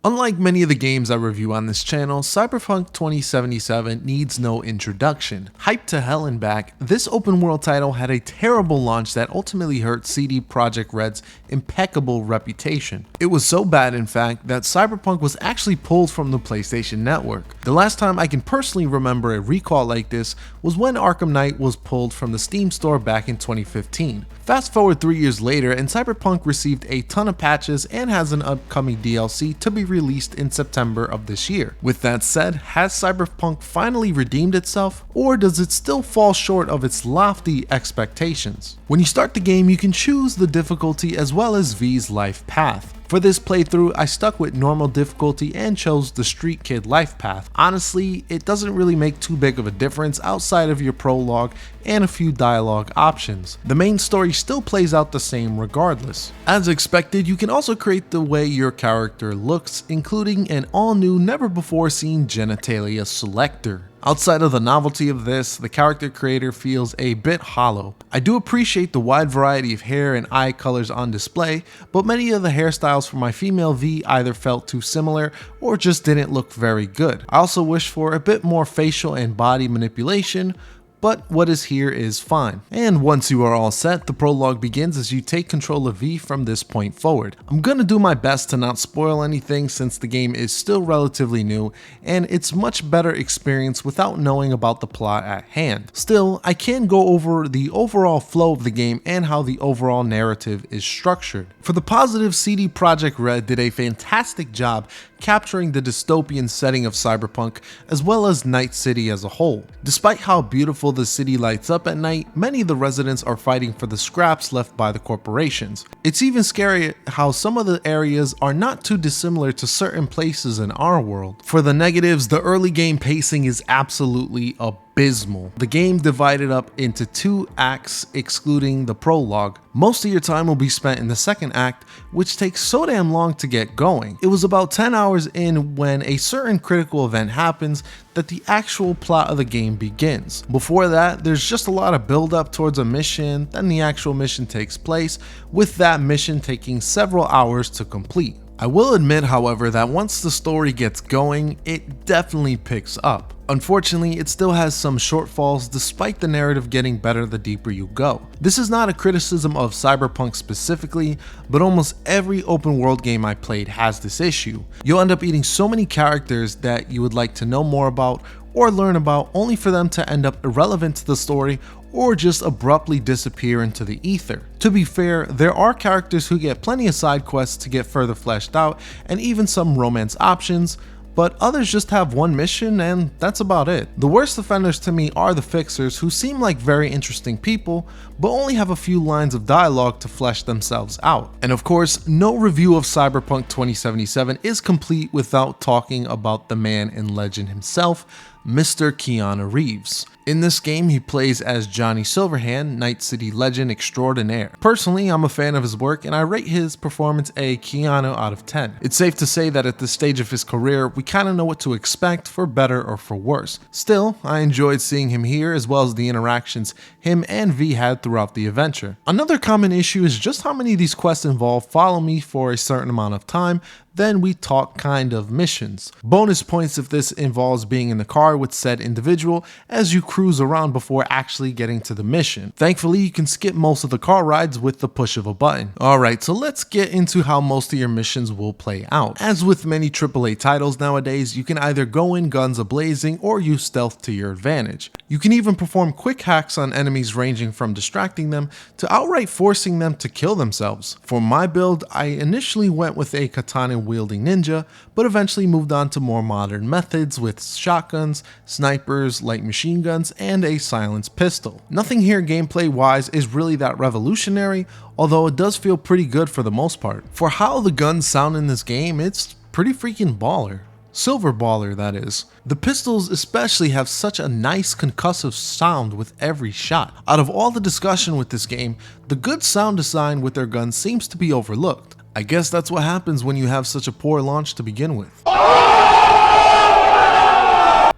Unlike many of the games I review on this channel, Cyberpunk 2077 needs no introduction. Hyped to hell and back, this open world title had a terrible launch that ultimately hurt CD Projekt Red's impeccable reputation. It was so bad, in fact, that Cyberpunk was actually pulled from the PlayStation Network. The last time I can personally remember a recall like this was when Arkham Knight was pulled from the Steam store back in 2015. Fast forward 3 years later, and Cyberpunk received a ton of patches and has an upcoming DLC to be released in September of this year. With that said, has Cyberpunk finally redeemed itself, or does it still fall short of its lofty expectations? When you start the game, you can choose the difficulty as well as V's life path. For this playthrough, I stuck with normal difficulty and chose the Street Kid life path. Honestly, it doesn't really make too big of a difference outside of your prologue and a few dialogue options. The main story still plays out the same regardless. As expected, you can also create the way your character looks, including an all-new, never-before-seen genitalia selector. Outside of the novelty of this, the character creator feels a bit hollow. I do appreciate the wide variety of hair and eye colors on display, but many of the hairstyles for my female V either felt too similar or just didn't look very good. I also wish for a bit more facial and body manipulation, but what is here is fine. And once you are all set, the prologue begins as you take control of V from this point forward. I'm gonna do my best to not spoil anything since the game is still relatively new and it's much better experience without knowing about the plot at hand. Still, I can go over the overall flow of the game and how the overall narrative is structured. For the positive, CD Projekt Red did a fantastic job capturing the dystopian setting of Cyberpunk as well as Night City as a whole. Despite how beautiful the city lights up at night, many of the residents are fighting for the scraps left by the corporations. It's even scary how some of the areas are not too dissimilar to certain places in our world. For the negatives, the early game pacing is absolutely abysmal. The game divided up into 2 acts excluding the prologue. Most of your time will be spent in the second act, which takes so damn long to get going. It was about 10 hours in when a certain critical event happens that the actual plot of the game begins. Before that, there's just a lot of build up towards a mission, then the actual mission takes place, with that mission taking several hours to complete. I will admit, however, that once the story gets going, it definitely picks up. Unfortunately, it still has some shortfalls despite the narrative getting better the deeper you go. This is not a criticism of Cyberpunk specifically, but almost every open world game I played has this issue. You'll end up eating so many characters that you would like to know more about or learn about, only for them to end up irrelevant to the story or just abruptly disappear into the ether. To be fair, there are characters who get plenty of side quests to get further fleshed out and even some romance options, but others just have one mission and that's about it. The worst offenders to me are the fixers, who seem like very interesting people, but only have a few lines of dialogue to flesh themselves out. And of course, no review of Cyberpunk 2077 is complete without talking about the man and legend himself, Mr. Keanu Reeves. In this game, he plays as Johnny Silverhand, Night City legend extraordinaire. Personally, I'm a fan of his work and I rate his performance a Keanu out of 10. It's safe to say that at this stage of his career, we kinda know what to expect, for better or for worse. Still, I enjoyed seeing him here as well as the interactions him and V had throughout the adventure. Another common issue is just how many of these quests involve follow me for a certain amount of time, then we talk kind of missions. Bonus points if this involves being in the car with said individual as you cruise around before actually getting to the mission. Thankfully, you can skip most of the car rides with the push of a button. Alright, so let's get into how most of your missions will play out. As with many AAA titles nowadays, you can either go in guns a-blazing or use stealth to your advantage. You can even perform quick hacks on enemies, ranging from distracting them to outright forcing them to kill themselves. For my build, I initially went with a katana wielding ninja, but eventually moved on to more modern methods with shotguns, snipers, light machine guns, and a silenced pistol. Nothing here gameplay wise is really that revolutionary, although it does feel pretty good for the most part. For how the guns sound in this game, it's pretty freaking baller. Silver baller, that is. The pistols especially have such a nice concussive sound with every shot. Out of all the discussion with this game, the good sound design with their guns seems to be overlooked. I guess that's what happens when you have such a poor launch to begin with.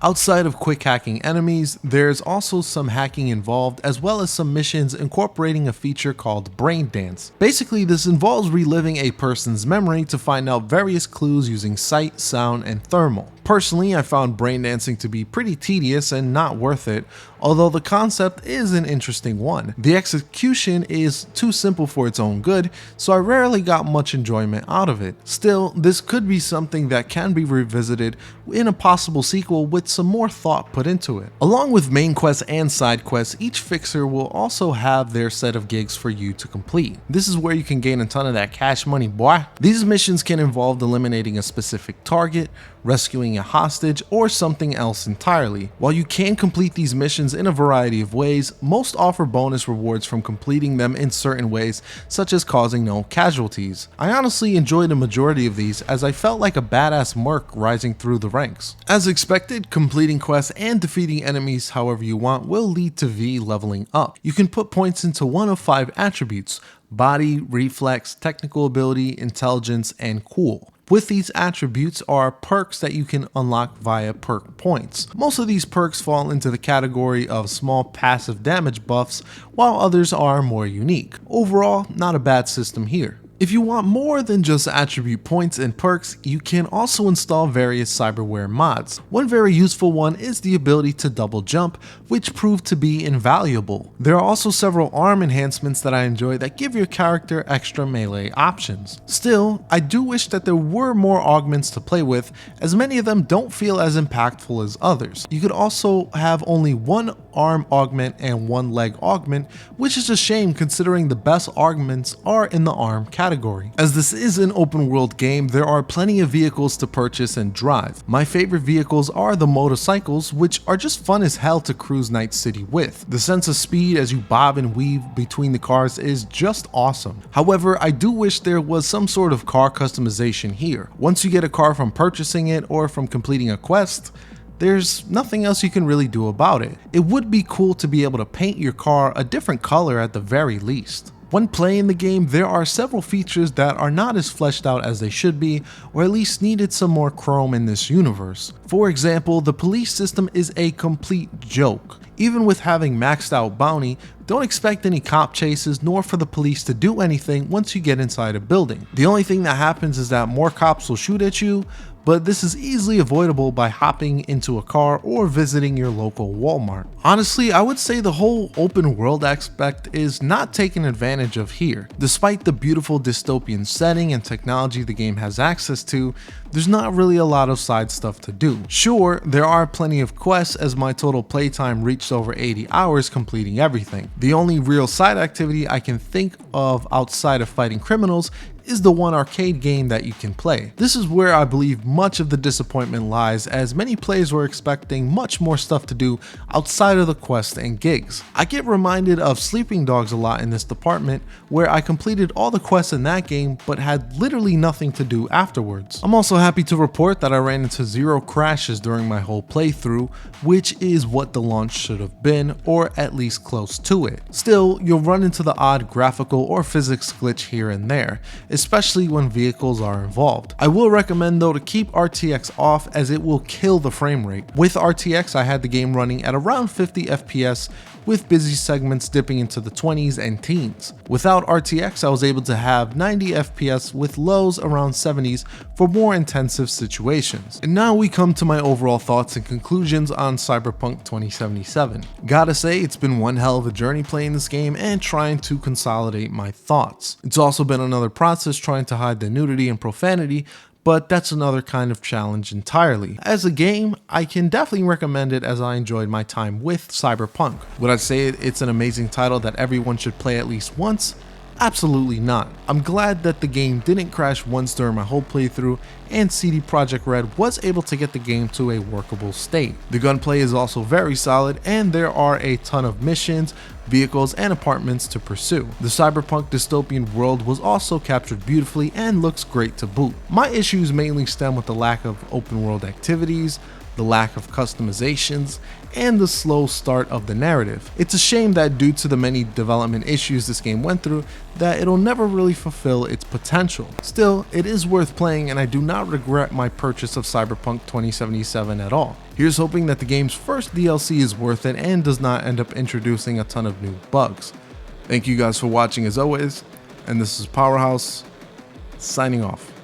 Outside of quick hacking enemies, there's also some hacking involved, as well as some missions incorporating a feature called Brain Dance. Basically, this involves reliving a person's memory to find out various clues using sight, sound, and thermal. Personally, I found brain dancing to be pretty tedious and not worth it, although the concept is an interesting one. The execution is too simple for its own good, so I rarely got much enjoyment out of it. Still, this could be something that can be revisited in a possible sequel with some more thought put into it. Along with main quests and side quests, each fixer will also have their set of gigs for you to complete. This is where you can gain a ton of that cash money, boy. These missions can involve eliminating a specific target, rescuing a hostage, or something else entirely. While you can complete these missions in a variety of ways, most offer bonus rewards from completing them in certain ways, such as causing no casualties. I honestly enjoyed a majority of these, as I felt like a badass merc rising through the ranks. As expected, completing quests and defeating enemies however you want will lead to V leveling up. You can put points into one of 5 attributes: body, reflex, technical ability, intelligence, and cool. With these attributes are perks that you can unlock via perk points. Most of these perks fall into the category of small passive damage buffs, while others are more unique. Overall, not a bad system here. If you want more than just attribute points and perks, you can also install various cyberware mods. One very useful one is the ability to double jump, which proved to be invaluable. There are also several arm enhancements that I enjoy that give your character extra melee options. Still, I do wish that there were more augments to play with, as many of them don't feel as impactful as others. You could also have only one arm augment and one leg augment, which is a shame considering the best augments are in the arm category. As this is an open world game, there are plenty of vehicles to purchase and drive. My favorite vehicles are the motorcycles, which are just fun as hell to cruise Night City with. The sense of speed as you bob and weave between the cars is just awesome. However, I do wish there was some sort of car customization here. Once you get a car from purchasing it or from completing a quest, there's nothing else you can really do about it. It would be cool to be able to paint your car a different color at the very least. When playing the game, there are several features that are not as fleshed out as they should be, or at least needed some more chrome in this universe. For example, the police system is a complete joke. Even with having maxed out bounty, don't expect any cop chases nor for the police to do anything once you get inside a building. The only thing that happens is that more cops will shoot at you, but this is easily avoidable by hopping into a car or visiting your local Walmart. Honestly, I would say the whole open world aspect is not taken advantage of here. Despite the beautiful dystopian setting and technology the game has access to, there's not really a lot of side stuff to do. Sure, there are plenty of quests, as my total playtime reached over 80 hours completing everything. The only real side activity I can think of outside of fighting criminals is the one arcade game that you can play. This is where I believe much of the disappointment lies, as many players were expecting much more stuff to do outside of the quests and gigs. I get reminded of Sleeping Dogs a lot in this department, where I completed all the quests in that game but had literally nothing to do afterwards. I'm also happy to report that I ran into 0 crashes during my whole playthrough, which is what the launch should have been, or at least close to it. Still, you'll run into the odd graphical or physics glitch here and there, especially when vehicles are involved. I will recommend though to keep RTX off, as it will kill the frame rate. With RTX, I had the game running at around 50 FPS, with busy segments dipping into the 20s and teens. Without RTX, I was able to have 90 FPS with lows around 70s for more intensive situations. And now we come to my overall thoughts and conclusions on Cyberpunk 2077. Gotta say, it's been one hell of a journey playing this game and trying to consolidate my thoughts. It's also been another process trying to hide the nudity and profanity, but that's another kind of challenge entirely. As a game, I can definitely recommend it, as I enjoyed my time with Cyberpunk. Would I say it's an amazing title that everyone should play at least once? Absolutely not. I'm glad that the game didn't crash once during my whole playthrough, and CD Projekt Red was able to get the game to a workable state. The gunplay is also very solid, and there are a ton of missions, vehicles, and apartments to pursue. The cyberpunk dystopian world was also captured beautifully and looks great to boot. My issues mainly stem with the lack of open world activities, the lack of customizations, and the slow start of the narrative. It's a shame that due to the many development issues this game went through, that it'll never really fulfill its potential. Still, it is worth playing, and I do not regret my purchase of Cyberpunk 2077 at all. Here's hoping that the game's first DLC is worth it and does not end up introducing a ton of new bugs. Thank you guys for watching as always, and this is Powerhouse, signing off.